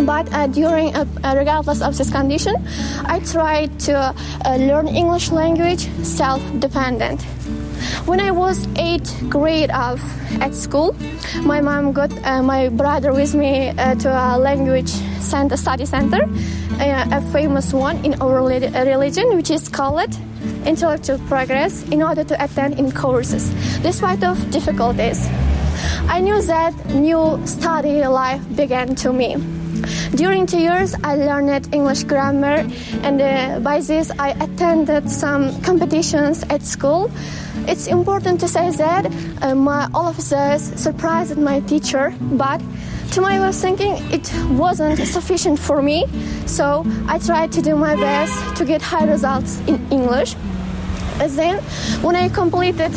But regardless of this condition, I tried to learn English language self-dependent. When I was 8th grade at school, my mom got my brother with me to a language center, study center, a famous one in our religion, which is called Intellectual Progress, in order to attend in courses, despite of difficulties. I knew that new study life began to me. During 2 years, I learned English grammar, and by this, I attended some competitions at school. It's important to say that all of this surprised my teacher, but to my way of thinking, it wasn't sufficient for me. So I tried to do my best to get high results in English. And then, when I completed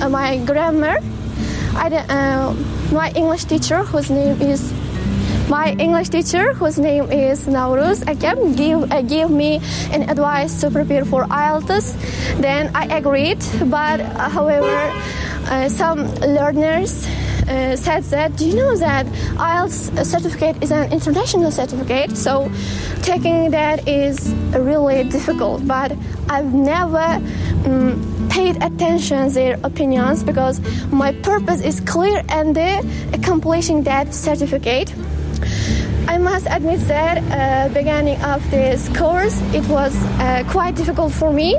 my grammar, my English teacher, whose name is Nauruz Akem, gave me an advice to prepare for IELTS. Then I agreed, but however, some learners said that, do you know that IELTS certificate is an international certificate, so taking that is really difficult. But I've never paid attention to their opinions, because my purpose is clear and accomplishing that certificate. I must admit that beginning of this course, it was quite difficult for me,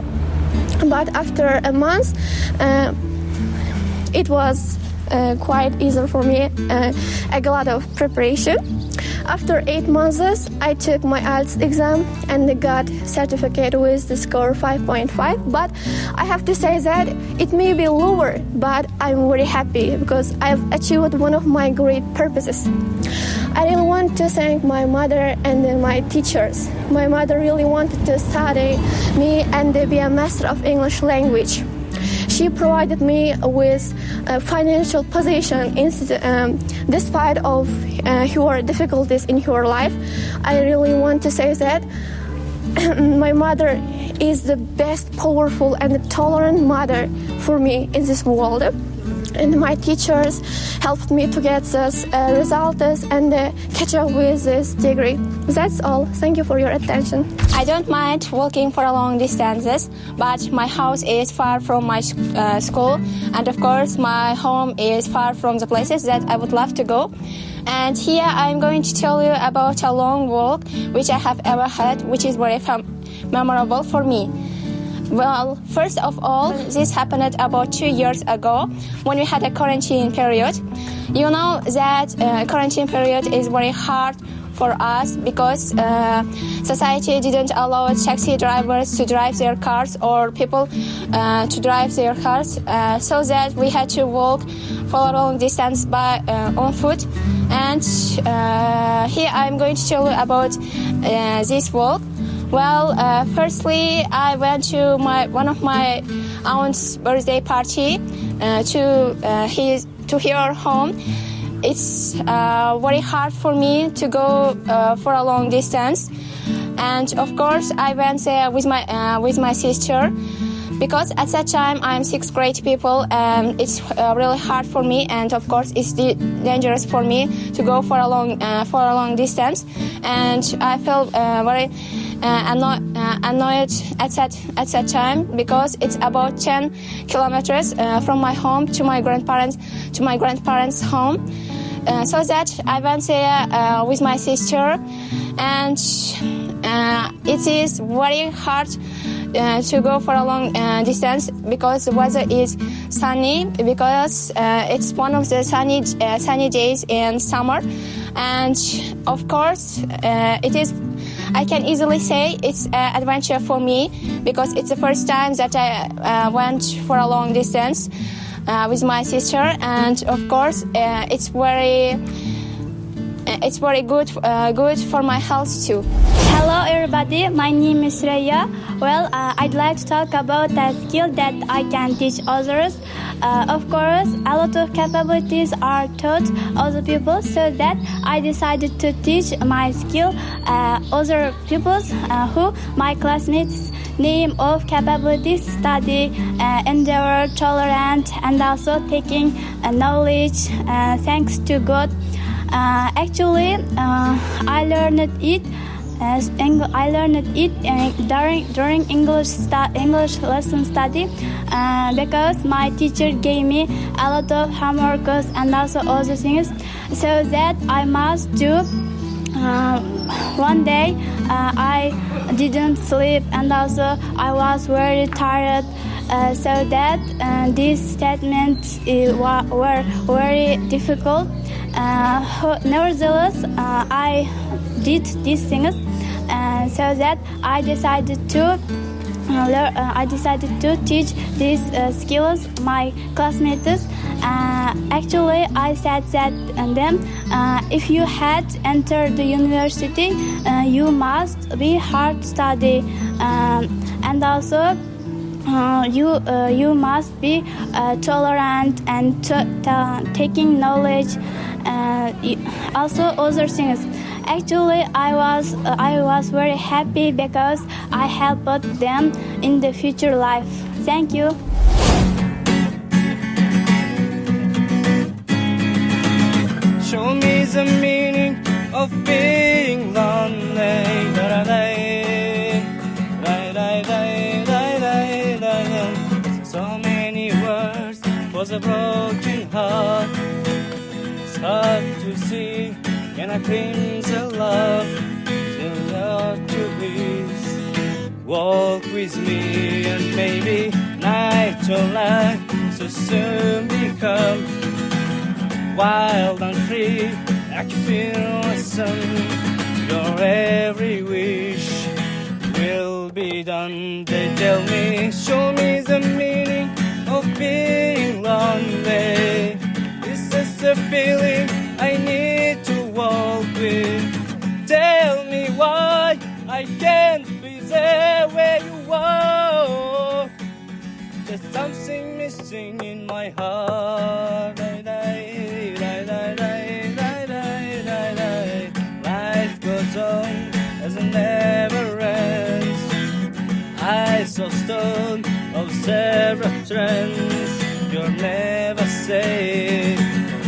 but after a month, it was quite easy for me, a lot of preparation. After 8 months, I took my IELTS exam and got certificate with the score 5.5. But I have to say that it may be lower, but I'm very happy because I've achieved one of my great purposes. I really want to thank my mother and my teachers. My mother really wanted to study me and be a master of English language. She provided me with a financial position despite of her difficulties in her life. I really want to say that my mother is the best, powerful and tolerant mother for me in this world. And my teachers helped me to get this results and catch up with this degree. That's all. Thank you for your attention. I don't mind walking for long distances, but my house is far from my school, and of course my home is far from the places that I would love to go. And here I'm going to tell you about a long walk which I have ever had, which is very memorable for me. Well, first of all, this happened about 2 years ago when we had a quarantine period. You know that quarantine period is very hard for us because society didn't allow taxi drivers to drive their cars or people to drive their cars, so that we had to walk for a long distance on foot. And here I'm going to tell you about this walk. Well, firstly, I went to one of my aunt's birthday party to her home. It's very hard for me to go for a long distance, and of course, I went there with my sister, because at that time I'm 6th grade people, and it's really hard for me, and of course it's dangerous for me to go for a long distance, and I felt very annoyed at that time, because it's about 10 kilometers from my home to my grandparents' home. So that I went there with my sister, and it is very hard to go for a long distance because the weather is sunny, because it's one of the sunny days in summer, and of course it is. I can easily say it's an adventure for me, because it's the first time that I went for a long distance with my sister, and of course it's very good for my health too. Hello everybody, my name is Reya. Well, I'd like to talk about a skill that I can teach others. Of course, a lot of capabilities are taught other people, so that I decided to teach my skill other people who my classmates name of capabilities: study, endeavor, tolerant, and also taking knowledge. Thanks to God, Actually, I learned it. I learned it during English lesson study because my teacher gave me a lot of homeworks and also other things, so that I must do. One day I didn't sleep and also I was very tired, so that these statements were very difficult. Nevertheless, I did these things, so that I decided to teach these skills my classmates. Actually, I said that them, if you had entered the university, you must be hard study, and also you must be tolerant and taking knowledge, also other things. Actually, I was very happy because I helped them in the future life. Thank you. Show me the meaning of being lonely. So many words for a broken heart. It's hard to see. Can I claim the love? The love to please. Walk with me and maybe night or light so soon become wild and free. I can feel awesome. Your every wish will be done. They tell me, show me the meaning of being lonely. This is the feeling I need to walk with. Tell me why I can't be there where you are. There's something missing in my heart. Life goes on as it never ends. I saw stone of several trends. You'll never say,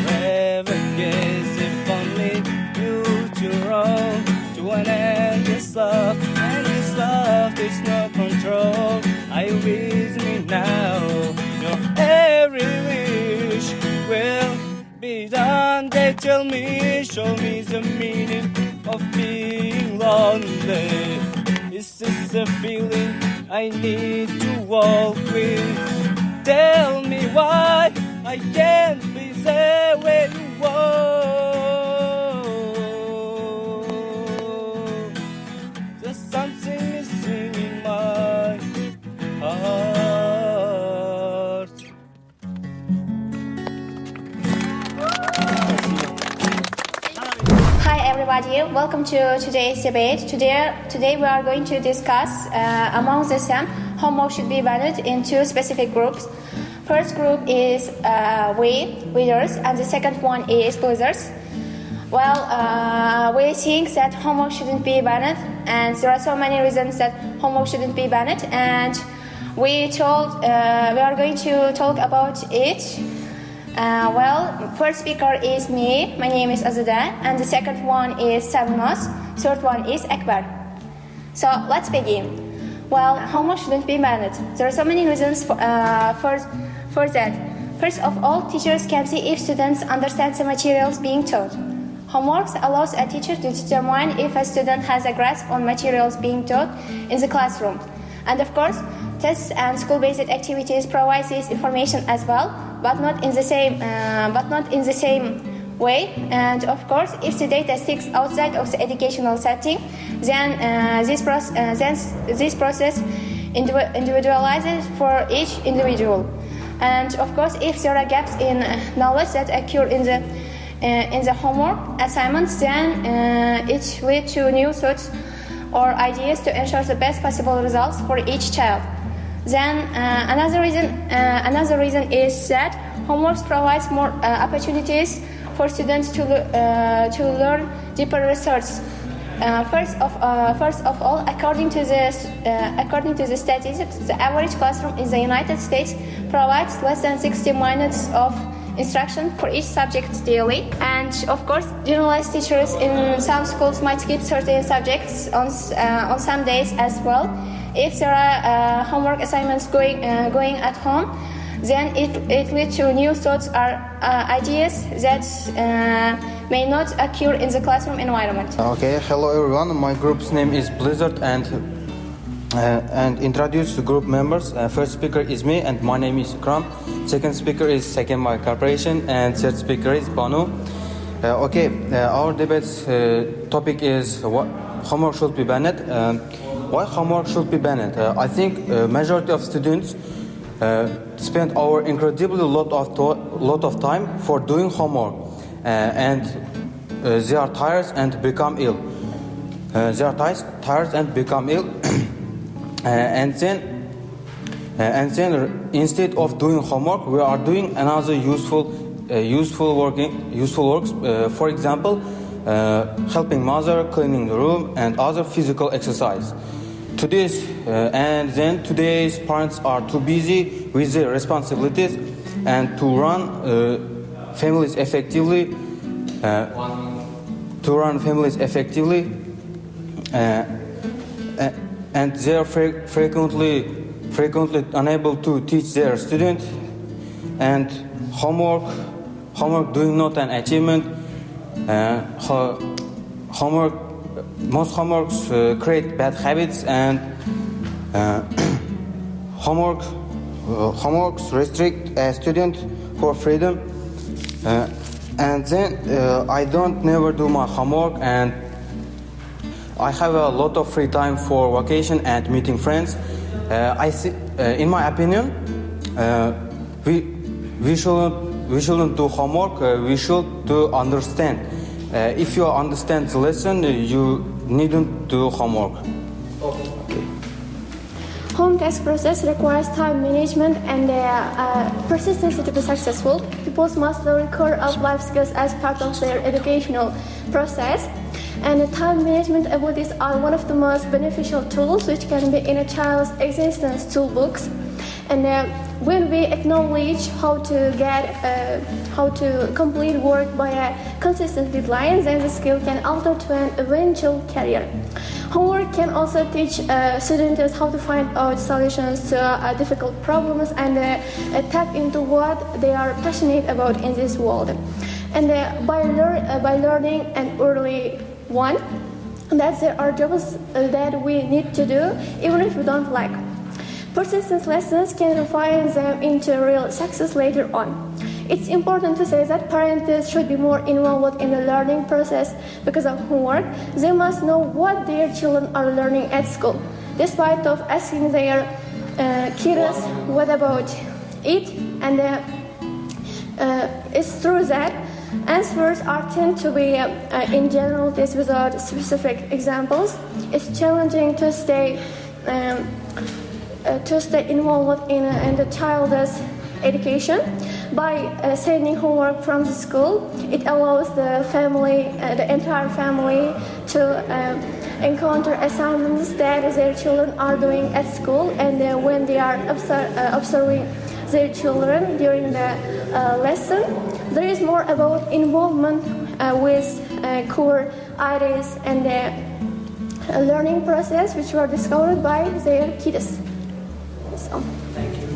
never guess. If only you to wrong to an endless love, and this love there's no control. Are you with me now? Your every wish will be done. They tell me, show me the meaning of being lonely. Is this a feeling I need to walk with? Tell me why I can't be there where you are. There's something missing in my heart. Hi everybody, welcome to today's debate. Today we are going to discuss among the same homework should be banned in two specific groups. First group is we, readers, and the second one is losers. Well, we think that homework shouldn't be banned, and there are so many reasons that homework shouldn't be banned, and we are going to talk about it. First speaker is me. My name is Azada, and the second one is Sarnos. Third one is Akbar. So let's begin. Well, homework shouldn't be banned. There are so many reasons for that. First of all, teachers can see if students understand the materials being taught. Homework allows a teacher to determine if a student has a grasp on materials being taught in the classroom. And of course, tests and school-based activities provide this information as well, but not in the same way. And of course, if the data sticks outside of the educational setting, then this process individualizes for each individual. And of course, if there are gaps in knowledge that occur in the homework assignments, then it leads to new thoughts or ideas to ensure the best possible results for each child. Then another reason is that homework provides more opportunities for students to learn deeper research. First of all, according to the statistics, the average classroom in the United States provides less than 60 minutes of instruction for each subject daily. And of course, generalized teachers in some schools might skip certain subjects on some days as well. If there are homework assignments going at home, then it leads to new thoughts or ideas that may not occur in the classroom environment. Okay, hello everyone. My group's name is Blizzard and introduce the group members. First speaker is me and my name is Ikram. Second speaker is Second My Corporation and third speaker is Banu. Our debate's topic is what homework should be banned. Why homework should be banned? I think majority of students spend our incredibly lot of time for doing homework, and they are tired and become ill. And then instead of doing homework, we are doing another useful works. For example, helping mother, cleaning the room, and other physical exercise. Today's parents are too busy with their responsibilities and to run families effectively. And they are frequently unable to teach their students. And homework doing not an achievement. Most homeworks create bad habits, and homeworks restrict a student for freedom. And then I don't never do my homework, and I have a lot of free time for vacation and meeting friends. In my opinion, we shouldn't do homework. We should do understand. If you understand the lesson, you needn't do homework. Okay. Home task process requires time management and persistence to be successful. Pupils must learn core of life skills as part of their educational process. And the time management abilities are one of the most beneficial tools which can be in a child's existence toolbox. And when we acknowledge how to complete work by a consistent deadline, then the skill can alter to an eventual career. Homework can also teach students how to find out solutions to difficult problems and tap into what they are passionate about in this world. And by learning an early one, that there are jobs that we need to do even if we don't like. Persistence lessons can refine them into real success later on. It's important to say that parents should be more involved in the learning process because of homework. They must know what their children are learning at school. Despite of asking their kids what about it, and it's true that answers tend to be in general this without specific examples. It's challenging to stay involved in the child's education. By sending homework from the school, it allows the entire family to encounter assignments that their children are doing at school, and when they are observing their children during the lesson, there is more about involvement with core ideas and the learning process which were discovered by their kids. So. Thank you.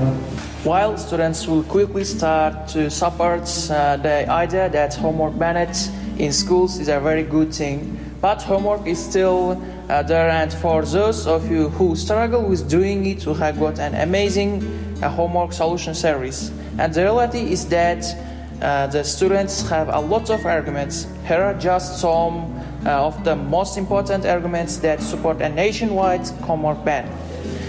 While students will quickly start to support the idea that homework banned in schools is a very good thing, but homework is still there, and for those of you who struggle with doing it, we have got an amazing homework solution series. And the reality is that the students have a lot of arguments. Here are just some of the most important arguments that support a nationwide homework ban.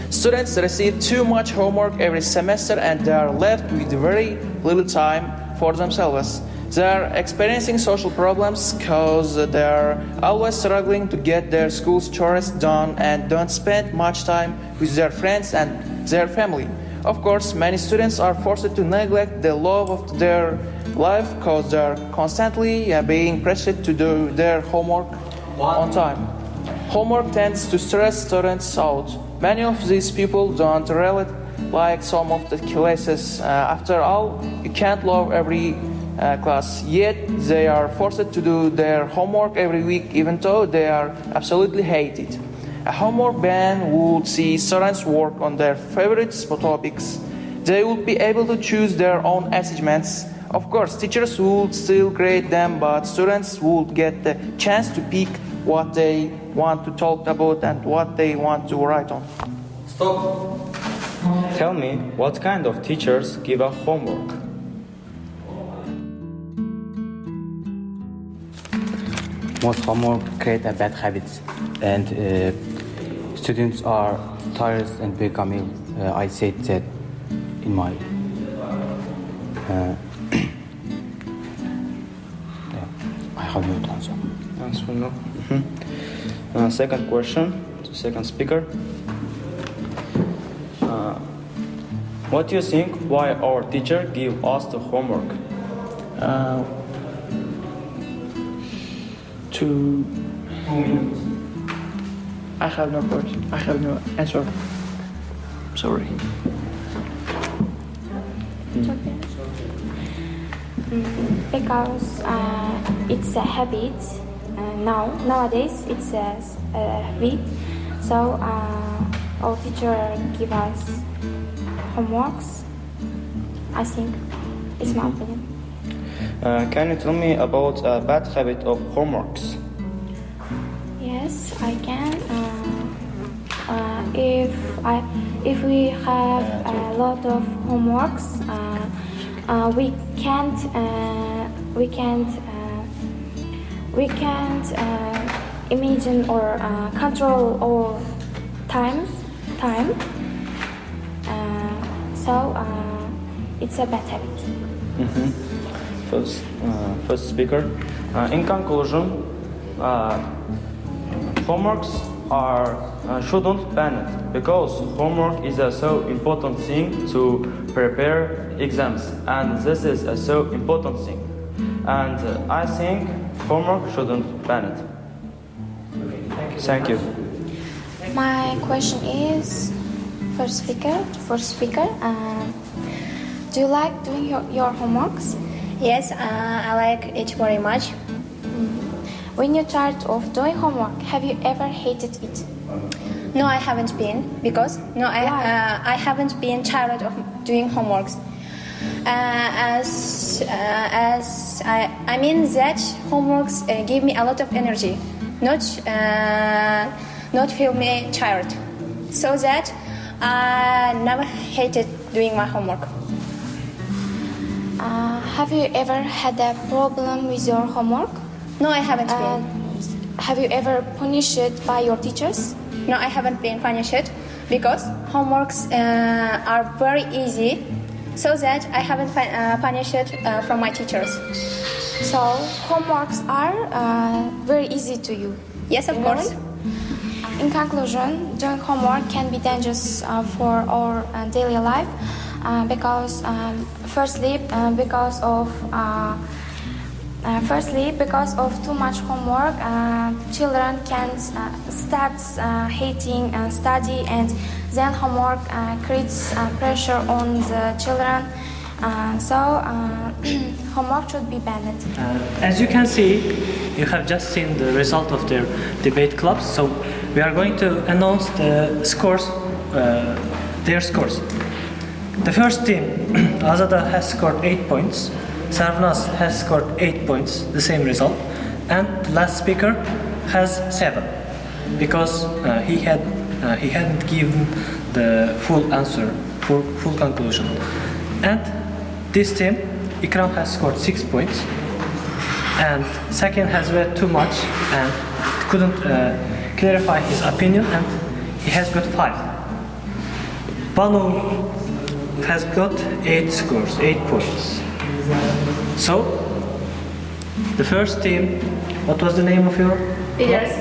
Students receive too much homework every semester and they are left with very little time for themselves. They are experiencing social problems because they are always struggling to get their school's chores done and don't spend much time with their friends and their family. Of course, many students are forced to neglect the love of their life because they are constantly being pressured to do their homework on time. Homework tends to stress students out. Many of these people don't like some of the classes. After all, you can't love every class, yet they are forced to do their homework every week, even though they are absolutely hated. A homework ban would see students work on their favorite topics. They would be able to choose their own assignments. Of course, teachers would still grade them, but students would get the chance to pick what they want to talk about and what they want to write on. Stop. Tell me, what kind of teachers give a homework? Most homework create a bad habits, and students are tired and become ill. I said that in my I have no answer. Answer no. Second question, second speaker. What do you think why our teacher give us the homework? I have no question. I have no answer. Sorry. Because it's a habit. Nowadays it's a habit. So our teacher give us homeworks. I think it's my opinion. Can you tell me about a bad habit of homeworks? Yes, I can. If we have a lot of homeworks, we can't imagine or control our time. So it's a bad habit. First speaker. In conclusion, homeworks shouldn't ban it because homework is a so important thing to prepare exams, and this is a so important thing. And I think homework shouldn't ban it. Thank you. My question is, first speaker. Do you like doing your homeworks? Yes, I like it very much. When you're tired of doing homework, have you ever hated it? No, I haven't been because I haven't been tired of doing homeworks. I mean that homeworks give me a lot of energy, not feel me tired. So that I never hated doing my homework. Have you ever had a problem with your homework? No, I haven't been. Have you ever punished by your teachers? No, I haven't been punished because homeworks are very easy, so that I haven't punished from my teachers. So homeworks are very easy to you? Yes, of course. In conclusion, doing homework can be dangerous for our daily life because because of too much homework, children can start hating study, and then homework creates pressure on the children. So homework should be banned. As you can see, you have just seen the result of their debate clubs. So we are going to announce the scores, their scores. The first team, Azada has scored 8 points. Sarvnas has scored 8 points, the same result, and the last speaker has 7 because he hadn't given the full answer, full conclusion. And this team, Ikram has scored 6 points, and Sakin has read too much and couldn't clarify his opinion, and he has got 5. Banu has got 8 scores, 8 points. So, the first team, what was the name of your? Leaders.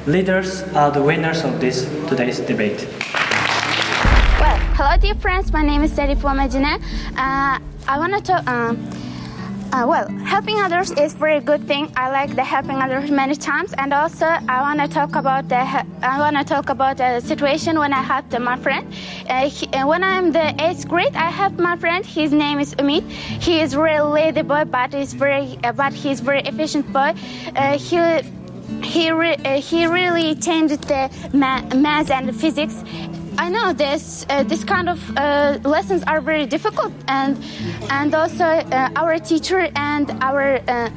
Leaders are the winners of today's debate. Well, hello dear friends, my name is Sarifua Medina. I want to Well, helping others is very good thing. I like the helping others many times, and also I want to talk about the situation when I helped my friend. When I'm the 8th grade, I helped my friend. His name is Umit. He is really lazy boy, but he's very efficient boy. He really changed the math and physics. I know this kind of lessons are very difficult, and also our teacher and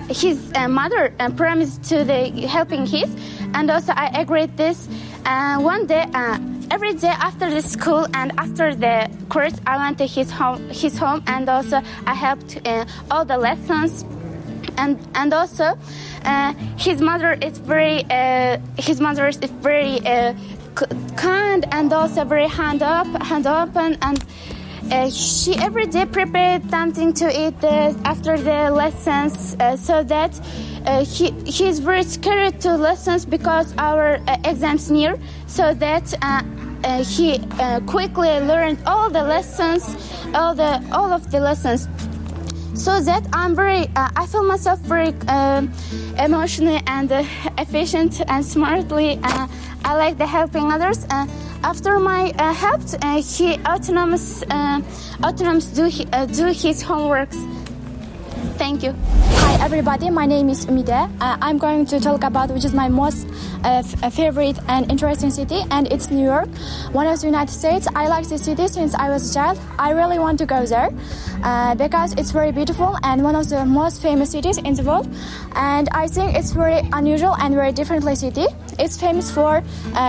his mother promised to the helping his, and also I agreed this. One day, every day after the school and after the course, I went to his home, and also I helped all the lessons, and also his mother is very kind and also very hand open, and she every day prepared something to eat after the lessons, so that he's very scared to lessons because our exams near, so that he quickly learned all the lessons, all of the lessons. So that I feel myself very emotionally and efficient and smartly. I like the helping others. After my help, he autonomous do his homeworks. Thank you. Hi everybody, my name is Umide. I'm going to talk about which is my most favorite and interesting city, and it's New York, one of the United States. I like this city since I was a child. I really want to go there because it's very beautiful and one of the most famous cities in the world. And I think it's very unusual and very differently city. It's famous for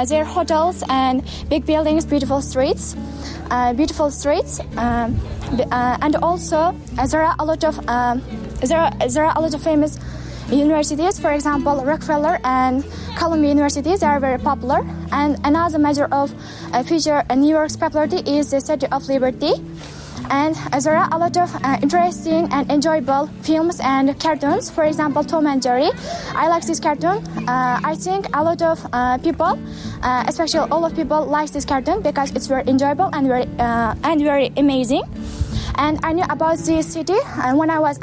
their hotels and big buildings, beautiful streets, and also there are a lot of famous universities. For example, Rockefeller and Columbia universities are very popular. And another measure of future New York's popularity is the Statue of Liberty. And there are a lot of interesting and enjoyable films and cartoons. For example, Tom and Jerry. I like this cartoon. I think a lot of people, especially all of people, like this cartoon because it's very enjoyable and very amazing. And I knew about this city when I was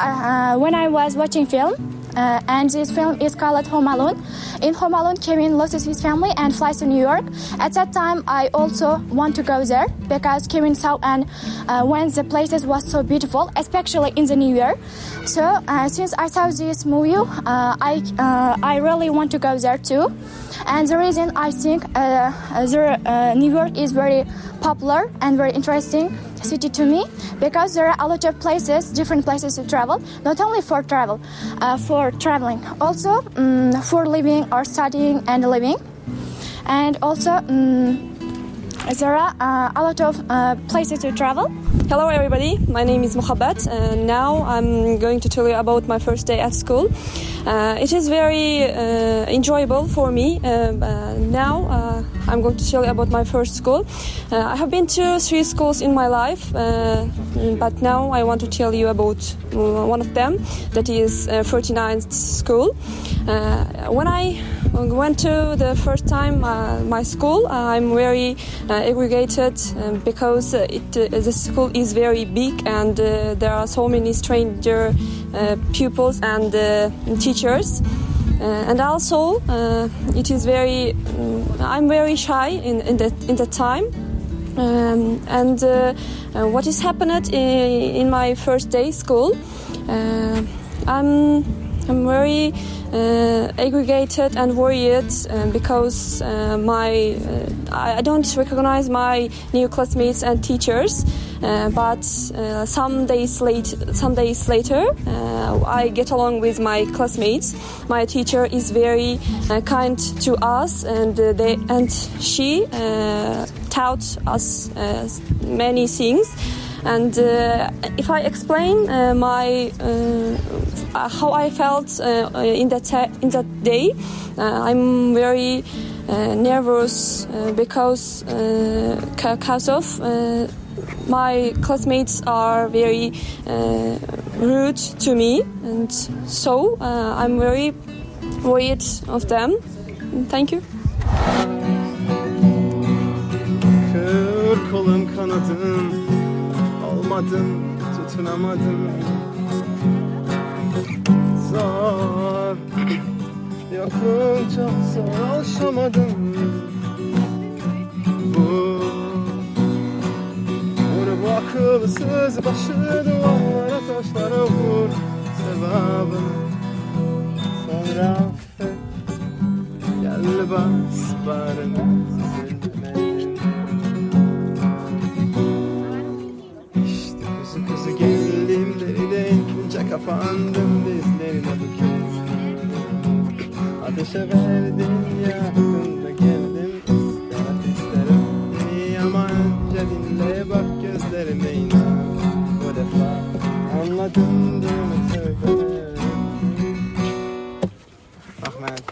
watching film. And this film is called Home Alone. In Home Alone, Kevin loses his family and flies to New York. At that time, I also want to go there because Kevin saw and when the places was so beautiful, especially in the New Year. So since I saw this movie, I really want to go there too. And the reason I think New York is very popular and very interesting city to me because there are a lot of places, different places to travel, not only for travel, for traveling, also for living or studying and living. And also there are a lot of places to travel. Hello everybody, my name is Mohabbat and now I'm going to tell you about my first day at school. It is very enjoyable for me. Now I'm going to tell you about my first school. I have been to 3 schools in my life, but now I want to tell you about one of them, that is 49th school. When I went to the first time my school, I'm very aggregated because the school is very big and there are so many stranger pupils and teachers. And also, it is very. I'm very shy in the time. And what is happened in my first day school? I'm very aggregated and worried because I don't recognize my new classmates and teachers. But some days later, I get along with my classmates. My teacher is very kind to us, and she taught us many things. And if I explain how I felt in that day, I'm very nervous because of my classmates are very rude to me, and so I'm very worried of them. Thank you. Kır kolum kanadım, olmadım, tutunamadım. zor. Yokluğun çok zor, alışamadım. Vur bu akılsız başı duvarlara, taşlara vur sevabını. Sonra affet, gel bas bağrına, üzülmedim. İşte kuzu geldim derine, ince kapandım dizlerine bu kez. Ateşe verdim yaktım da geldim, isterim beni ama önce dinle, bak gözlerime inan. Bu defa anladım diyorum söyle. Ahmet.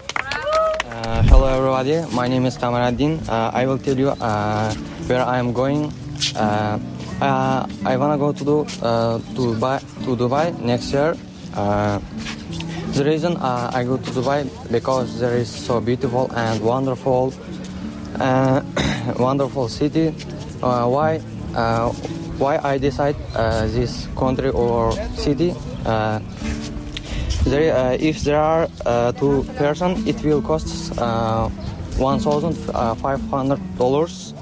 Hello everybody, my name is Kamaradin. I will tell you where I am going. I wanna go to Dubai next year. The reason I go to Dubai because there is so beautiful and wonderful, wonderful city. Why I decide this country or city? If there are two persons, it will cost $1,500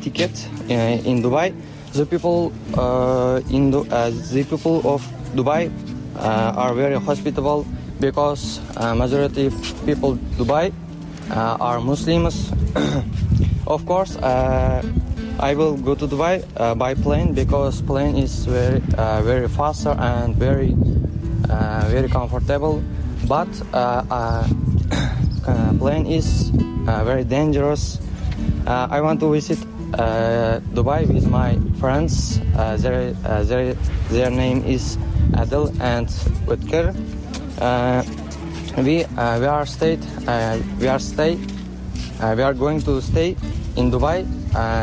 ticket in Dubai. The people the people of Dubai are very hospitable because majority of people Dubai are Muslims. Of course, I will go to Dubai by plane because plane is very faster and very comfortable. But plane is very dangerous. I want to visit Dubai with my friends. Their name is Adel and Utker. We are going to stay in Dubai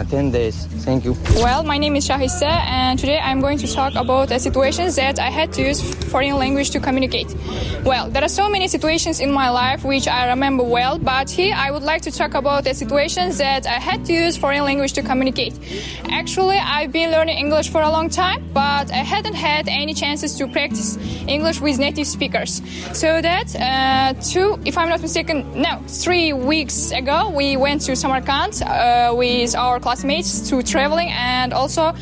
10 days. Thank you. Well, my name is Shahisa, and today I'm going to talk about a situation that I had to use foreign language to communicate. Well, there are so many situations in my life which I remember well, but here I would like to talk about a situation that I had to use foreign language to communicate. Actually, I've been learning English for a long time, but I hadn't had any chances to practice English with native speakers. So that, if I'm not mistaken, 3 weeks ago, we went to Samarkand with our classmates to traveling and also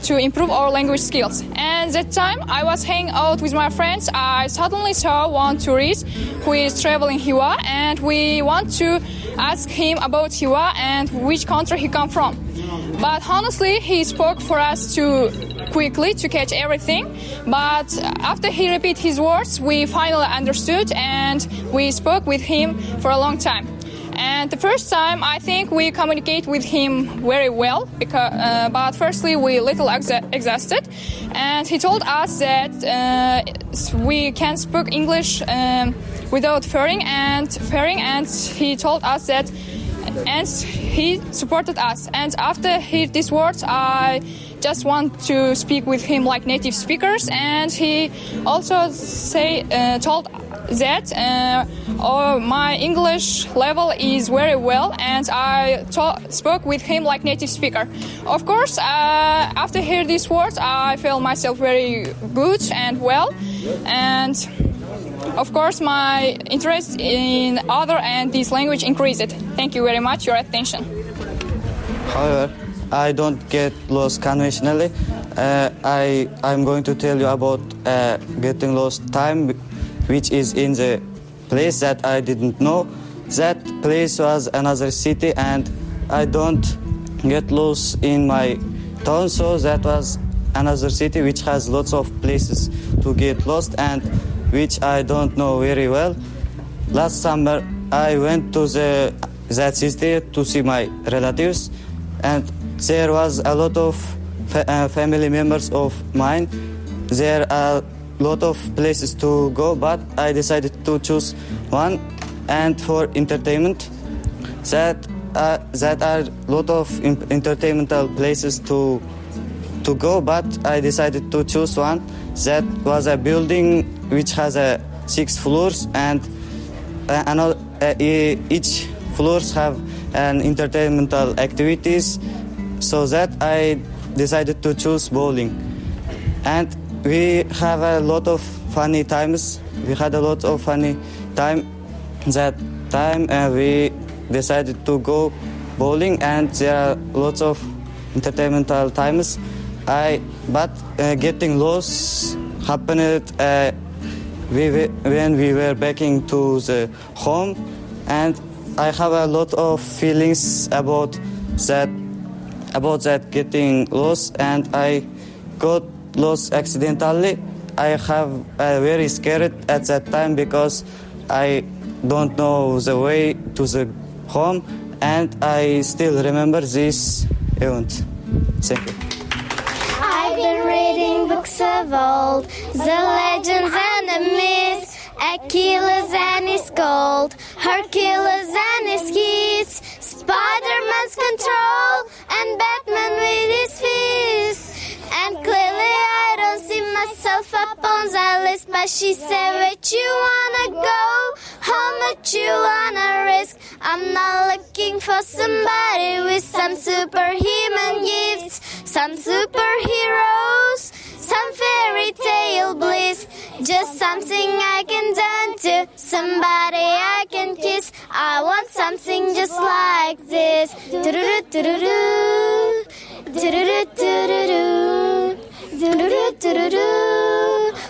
to improve our language skills. And that time I was hanging out with my friends. I suddenly saw one tourist who is traveling Khiva, and we want to ask him about Khiva and which country he come from. But honestly, he spoke for us too quickly to catch everything. But after he repeated his words, we finally understood and we spoke with him for a long time. And the first time, I think we communicate with him very well, but firstly we little exhausted, and he told us that we can speak English without fearing, and he told us that, and he supported us. And after he heard these words, I just want to speak with him like native speakers, and he also told that my English level is very well, and I spoke with him like native speaker. Of course, after hearing these words, I felt myself very good and well, and of course my interest in other and this language increased. Thank you very much for your attention. However, I don't get lost conventionally. I'm going to tell you about getting lost time, which is in the place that I didn't know. That place was another city, and I don't get lost in my town, so that was another city which has lots of places to get lost and which I don't know very well. Last summer I went to that city to see my relatives, and there was a lot of family members of mine. There are a lot of places to go, but I decided to choose one. And for entertainment, that are a lot of entertainmental places to go, but I decided to choose one. That was a building which has 6 floors, and each floors have an entertainmental activities. So that I decided to choose bowling, and we have a lot of funny times we had a lot of funny time. That time we decided to go bowling, and there are lots of entertainmental times. But getting lost happened when we were backing to the home, and I have a lot of feelings about that getting lost, and I got lost accidentally. I have very scared at that time because I don't know the way to the home, and I still remember this event. Thank you. I've been reading books of old, the legends and the myths, Achilles and his gold, Hercules and his keys, Spider-Man's control, and Batman with his fist. And clearly I don't see myself up on that list, but she said, where you wanna go, how much you wanna risk. I'm not looking for somebody with some superhuman gifts, some superheroes, some fairy tale bliss, just something I can turn to, somebody I can kiss. I want something just like this. Do-do-do-do-do-do. Do-do-do-do-do-do. Do-do-do-do-do-do.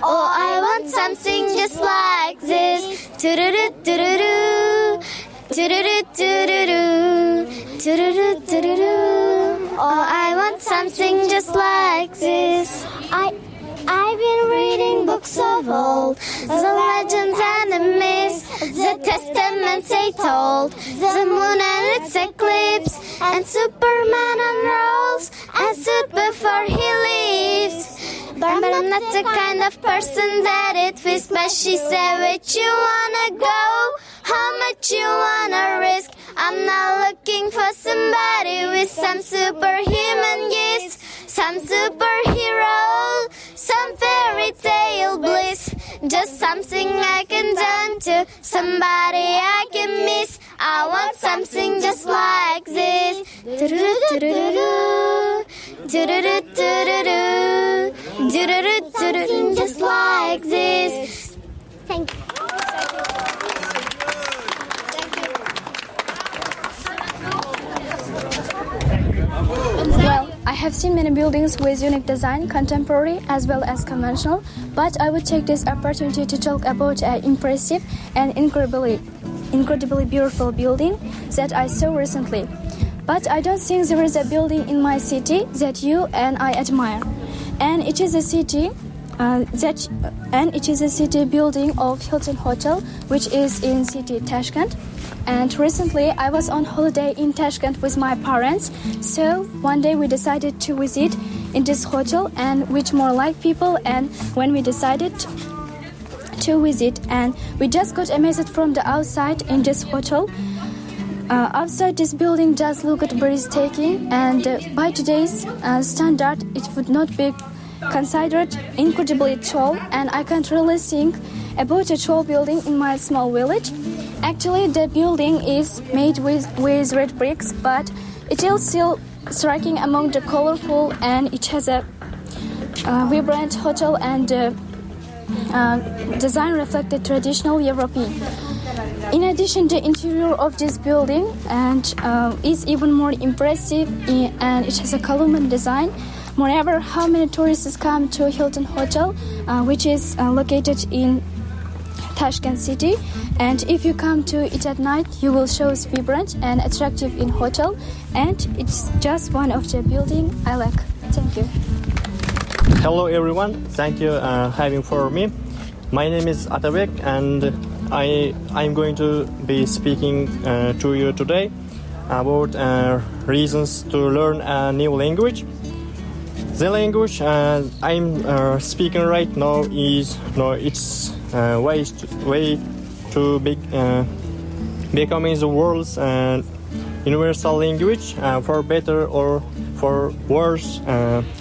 Oh, I want something just like this. Do-do-do-do-do-do. Do-do-do-do-do-do. Do-do-do-do-do-do. Oh, I want something just like this. I've been reading books of old, the legends and the myths, the testaments they told, the moon and its eclipse, and Superman unrolls and stood before he leaves. But I'm not the kind of person that it fits. But she said, where you wanna go, how much you wanna risk. I'm not looking for somebody with some superhuman gifts, some superhero, some fairy tale bliss, just something I can turn to, somebody I can miss. I want something just like this. Do-do-do-do-do-do. Do-do-do-do-do-do. Do-do-do-do-do. Just like this. Thank you. Well, I have seen many buildings with unique design, contemporary as well as conventional, but I would take this opportunity to talk about an impressive and incredibly beautiful building that I saw recently. But I don't think there is a building in my city that you and I admire, and it is a city building of Hilton Hotel, which is in city Tashkent. And recently I was on holiday in Tashkent with my parents, so one day we decided to visit in this hotel and which more like people, and when we decided to visit, and we just got amazed from the outside in this hotel. Outside this building does look breathtaking, and by today's standard it would not be considered incredibly tall, and I can't really think about a tall building in my small village. Actually, the building is made with red bricks, but it is still striking among the colorful, and it has a vibrant hotel, and design reflected traditional European. In addition, the interior of this building is even more impressive, and it has a column design. Moreover, how many tourists come to Hilton Hotel, which is located in Tashkent city, and if you come to it at night, you will show it's vibrant and attractive in hotel, and it's just one of the building I like. Thank you. Hello everyone, thank you having for me. My name is Atabek, and I'm going to be speaking to you today about reasons to learn a new language. The language I'm speaking right now is way too big, becoming the world's universal language, for better or for worse.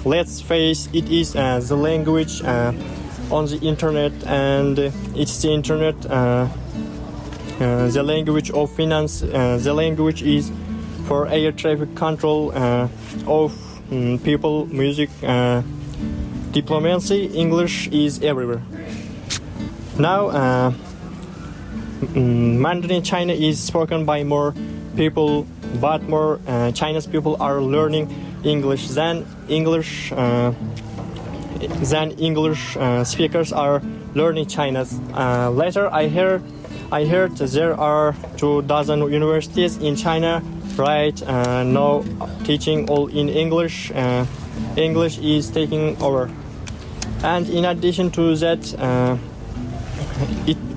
Let's face it, is the language on the internet, and it's the internet, the language of finance, the language is for air traffic control of people, music, diplomacy. English is everywhere. Now, Mandarin in China is spoken by more people, but more Chinese people are learning English than English speakers are learning Chinese. Later, I heard there are 2,000 universities in China right now teaching all in English. English is taking over, and in addition to that,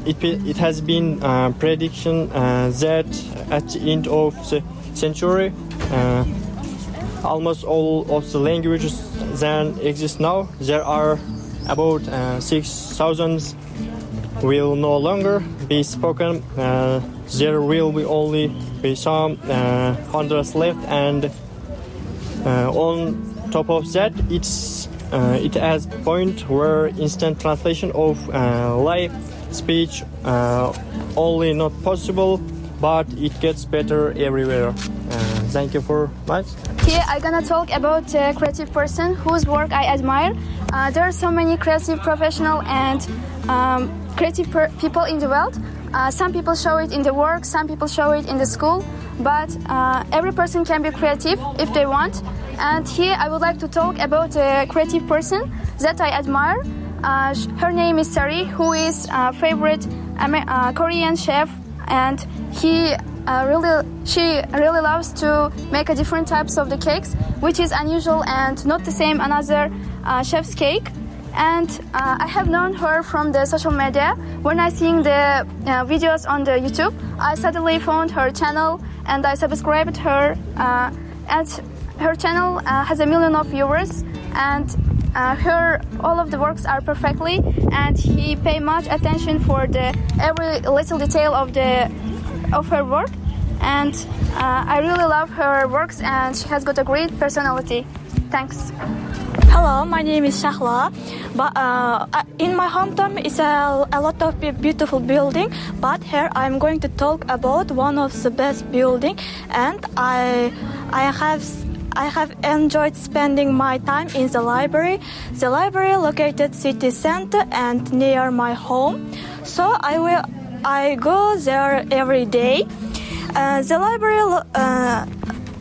it has been prediction that at the end of the century, almost all of the languages that exist now, there are about 6,000 will no longer be spoken. There will be only be some hundreds left, and on top of that, it has point where instant translation of live speech only not possible, but it gets better everywhere. Thank you for much. Here I'm gonna talk about a creative person whose work I admire. There are so many creative professional and creative people in the world. Some people show it in the work, some people show it in the school, but every person can be creative if they want. And here I would like to talk about a creative person that I admire. Her name is Sari, who is a favorite Korean chef, and she really loves to make a different types of the cakes, which is unusual and not the same another chef's cake. And I have known her from the social media. When I seen the videos on the YouTube, I suddenly found her channel and I subscribed her. And her channel has 1 million of viewers, and all of the works are perfectly, and he pay much attention for the every little detail of her work. And I really love her works, and she has got a great personality. Thanks. Hello, my name is Shahla. But in my hometown is a lot of beautiful building. But here I'm going to talk about one of the best building, and I have enjoyed spending my time in the library. The library located city center and near my home, so I go there every day.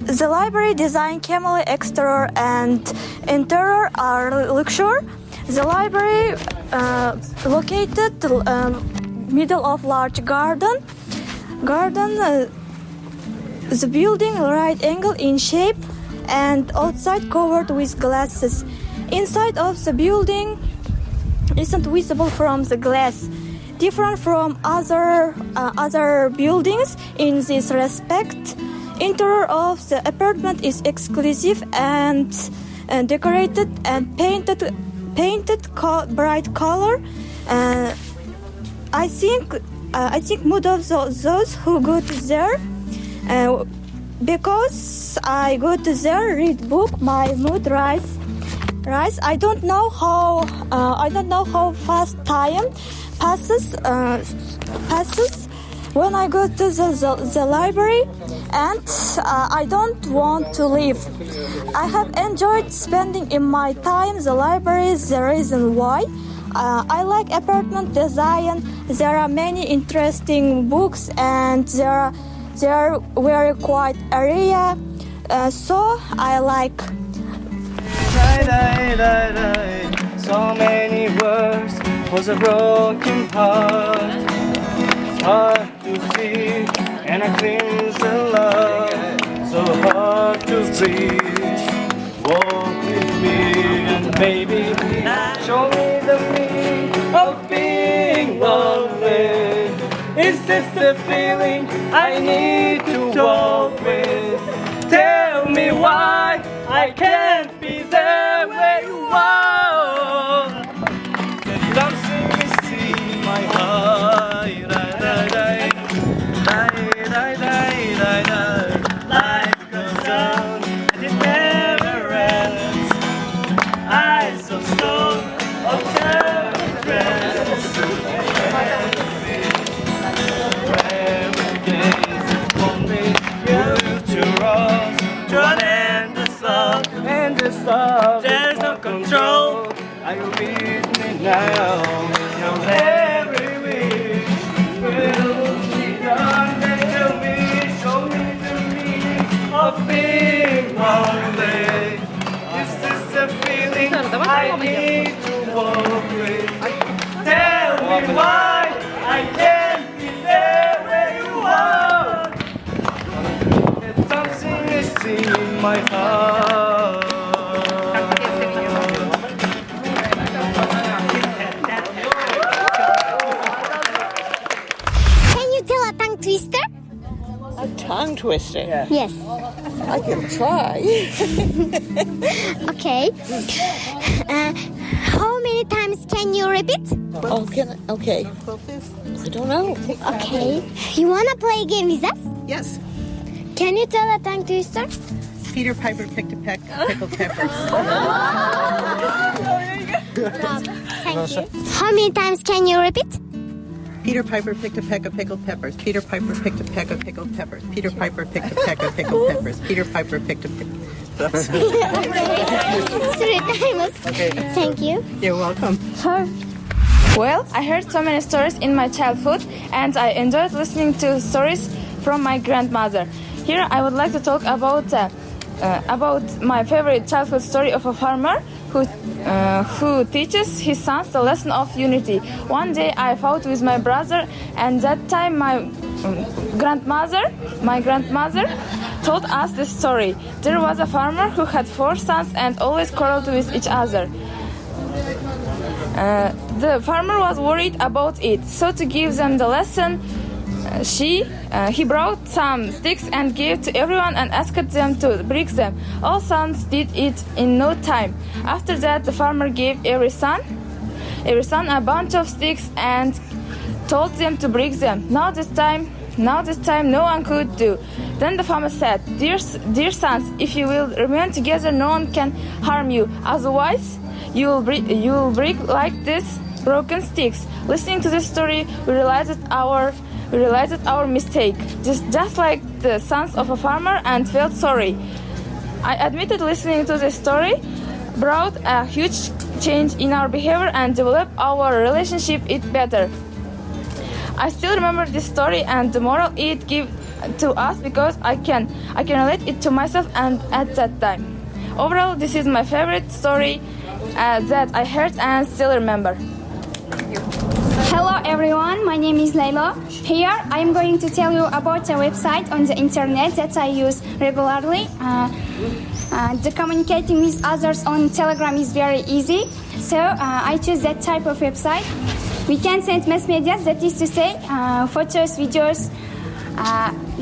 The library design camera exterior and interior are luxury. The library located middle of large garden. The building right angle in shape and outside covered with glasses. Inside of the building isn't visible from the glass. Different from other buildings in this respect. Interior of the apartment is exclusive and decorated and painted bright color. I think mood of those who go there. Because I go to there, read book, my mood rise. I don't know how fast time passes when I go to the library, and I don't want to leave. I have enjoyed spending in my time the library is the reason why. I like apartment design. There are many interesting books, and there are very quiet area, so I like. So many words was a broken heart. It's hard to see, and I cleanse the love. So hard to breathe. Walk with me, and baby, show me the meaning of being lonely. Is this the feeling I need to walk with? Tell me why I can't be there where you are. Dancing is in my heart. Life goes on and it never ends. Eyes of stone, observe the rest. Every gaze upon me, future us to an endless love. There's no control. Are you with me now? You're everywhere. I need to walk with. Tell me why I can't be there where you are. There's something missing in my heart. Can you tell a tongue twister? A tongue twister? Yes. I can try. Okay. How many times can you repeat? Oh, okay. I don't know. Okay. You wanna play a game with us? Yes. Can you tell a tongue twister? Peter Piper picked a peck of pickled peppers. Thank you. How many times can you repeat? Peter Piper picked a peck of pickled peppers. Peter Piper picked a peck of pickled peppers. Peter Piper picked a peck of pickled peppers. Peter Piper picked a peck. 3 times. Okay. Thank you. You're welcome. Well, I heard so many stories in my childhood, and I enjoyed listening to stories from my grandmother. Here, I would like to talk about my favorite childhood story of a farmer who teaches his sons the lesson of unity. One day, I fought with my brother, and that time my grandmother told us this story. There was a farmer who had 4 sons and always quarreled with each other. The farmer was worried about it, so to give them the lesson, he brought some sticks and gave to everyone and asked them to break them. All sons did it in no time. After that, the farmer gave every son a bunch of sticks and told them to break them. Now this time no one could do. Then the farmer said, Dear sons, if you will remain together, no one can harm you. Otherwise, you will break like this broken sticks. Listening to this story, we realized our mistake, just like the sons of a farmer, and felt sorry. I admitted listening to this story brought a huge change in our behavior and developed our relationship better. I still remember this story and the moral it gave to us because I can relate it to myself and at that time. Overall, this is my favorite story that I heard and still remember. Hello everyone, my name is Layla. Here I am going to tell you about a website on the internet that I use regularly. The communicating with others on Telegram is very easy, so I choose that type of website. We can send mass media, that is to say, photos, videos,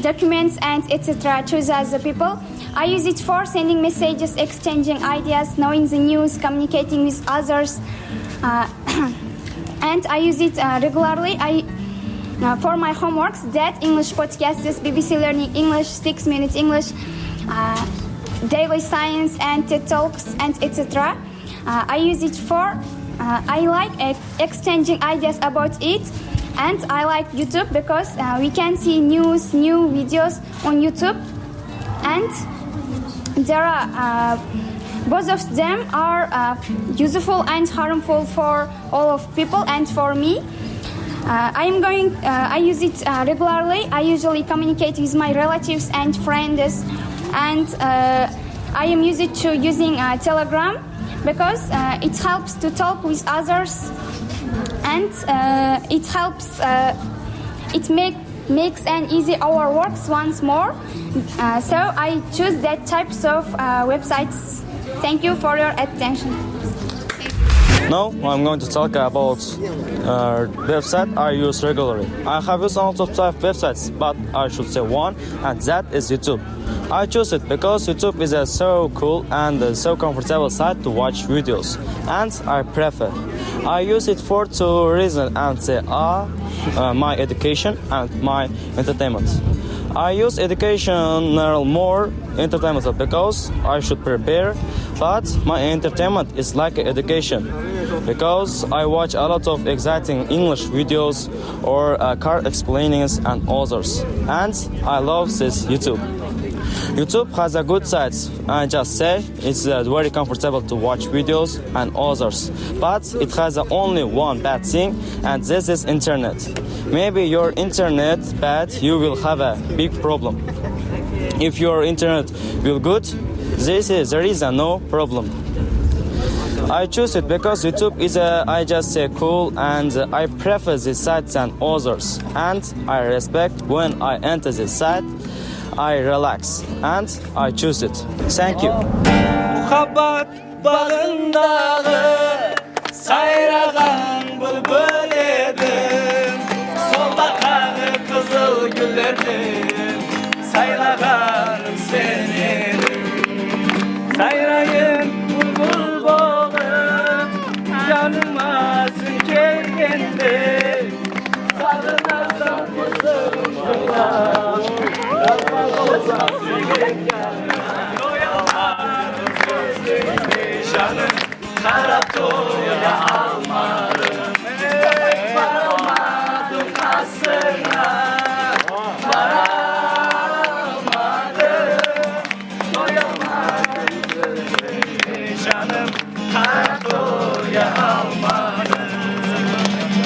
documents, and etc. Choose as the people. I use it for sending messages, exchanging ideas, knowing the news, communicating with others. And I use it regularly. For my homeworks, that English podcasts, BBC Learning English, 6 Minutes English, Daily Science, and TED Talks, and etc. I use it for, I like exchanging ideas about it, and I like YouTube because we can see news, new videos on YouTube, and there are both of them are useful and harmful for all of people and for me. I use it regularly. I usually communicate with my relatives and friends, and I am used to using Telegram because it helps to talk with others, and it helps. It makes an easy our works once more. So I choose that types of websites. Thank you for your attention. Now I'm going to talk about website I use regularly. I have used a lot of type of websites, but I should say one, and that is YouTube. I choose it because YouTube is a so cool and so comfortable site to watch videos, and I prefer. I use it for 2 reasons, and they are my education and my entertainment. I use educational more entertainment because I should prepare, but my entertainment is like education because I watch a lot of exciting English videos or car explainings and others, and I love this YouTube. YouTube has a good sides. I just say it's very comfortable to watch videos and others, but it has only one bad thing, and this is internet. Maybe your internet bad, you will have a big problem. If your internet will good, there is no problem. I choose it because YouTube is I just say cool, and I prefer this site than others, and I respect when I enter this site. I relax and I choose it. Thank you. Muhabbat bağındağı sayragan bülbül edim. Soldaki kızıl güllerdim, saylaganım senin. Sayrayın bülbül boğum, canıma sünkergende. Sarınarsam kızım kıyam, yazmaz olsam sünkergende. Doyamadım gözlüğümü canım, Karatoya almadım. Varamadım kasına, varamadım. Doyamadım gözlüğümü canım, Karatoya almadım.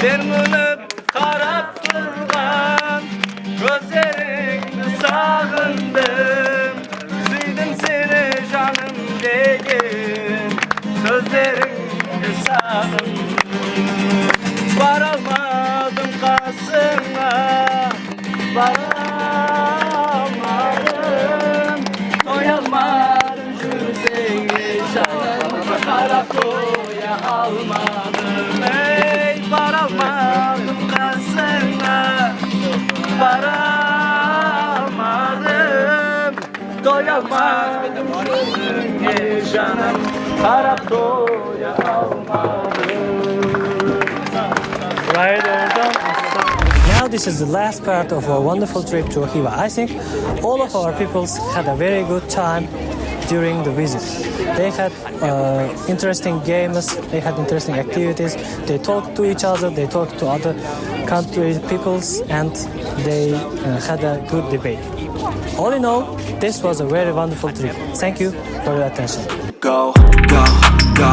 Dermanıp karattırgan gözlerini sağındım. Süydüm seni canım değil, sözlerini sağındım. Varamadım kasına, varamadım. Doyamadım yüreği canım, Karatoya almadım. Ey varamadım kasına, varamadım. Doyamadım yüreği canım, Karatoya almadım. Right on. Now this is the last part of our wonderful trip to Khiva. I think all of our peoples had a very good time during the visit. They had interesting games, they had interesting activities, they talked to each other, they talked to other country peoples, and they had a good debate. All in all, this was a very wonderful trip. Thank you for your attention. Go, go, go.